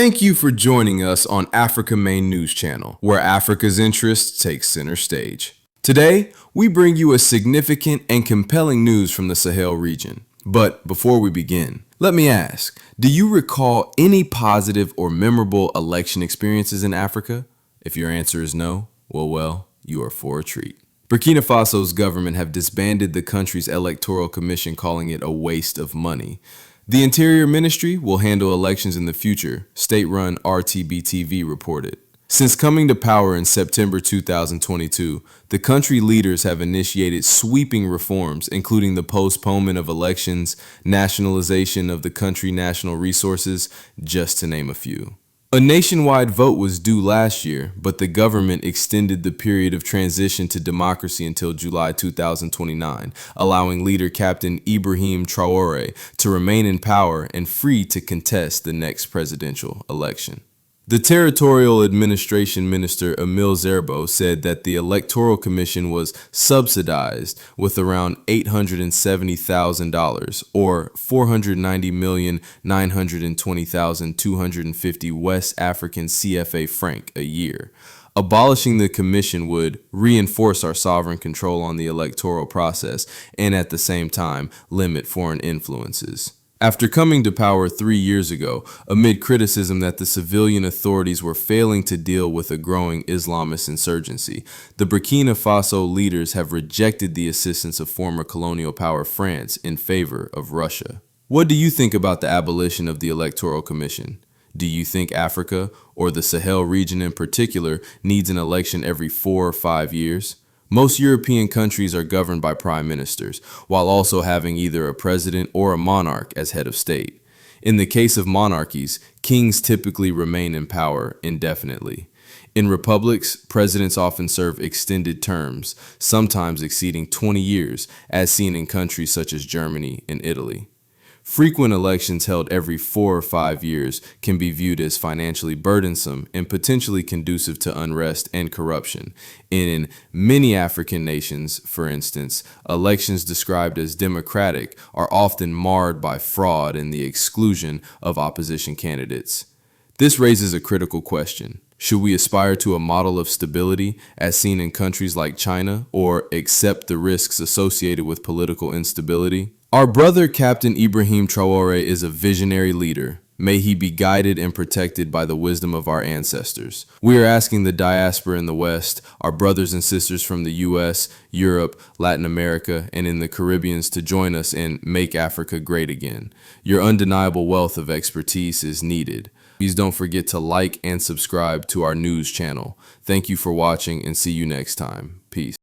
Thank you for joining us on Africa Main News Channel, where Africa's interests take center stage. Today, we bring you a significant and compelling news from the Sahel region. But before we begin, let me ask, do you recall any positive or memorable election experiences in Africa? If your answer is no, well, you are for a treat. Burkina Faso's government have disbanded the country's electoral commission, calling it a waste of money. The Interior Ministry will handle elections in the future, state-run RTB-TV reported. Since coming to power in September 2022, the country leaders have initiated sweeping reforms, including the postponement of elections, nationalization of the country's national resources, just to name a few. A nationwide vote was due last year, but the government extended the period of transition to democracy until July 2029, allowing leader Captain Ibrahim Traoré to remain in power and free to contest the next presidential election. The Territorial Administration Minister Emile Zerbo said that the Electoral Commission was subsidized with around $870,000 or $490,920,250 West African CFA franc a year. Abolishing the commission would reinforce our sovereign control on the electoral process and at the same time limit foreign influences. After coming to power 3 years ago, amid criticism that the civilian authorities were failing to deal with a growing Islamist insurgency, the Burkina Faso leaders have rejected the assistance of former colonial power France in favor of Russia. What do you think about the abolition of the Electoral Commission? Do you think Africa, or the Sahel region in particular, needs an election every 4 or 5 years? Most European countries are governed by prime ministers, while also having either a president or a monarch as head of state. In the case of monarchies, kings typically remain in power indefinitely. In republics, presidents often serve extended terms, sometimes exceeding 20 years, as seen in countries such as Germany and Italy. Frequent elections held every 4 or 5 years can be viewed as financially burdensome and potentially conducive to unrest and corruption. In many African nations, for instance, elections described as democratic are often marred by fraud and the exclusion of opposition candidates. This raises a critical question. Should we aspire to a model of stability as seen in countries like China, or accept the risks associated with political instability? Our brother Captain Ibrahim Traoré is a visionary leader. May he be guided and protected by the wisdom of our ancestors. We are asking the diaspora in the West, our brothers and sisters from the US, Europe, Latin America, and in the Caribbean to join us in Make Africa Great Again. Your undeniable wealth of expertise is needed. Please don't forget to like and subscribe to our news channel. Thank you for watching and see you next time. Peace.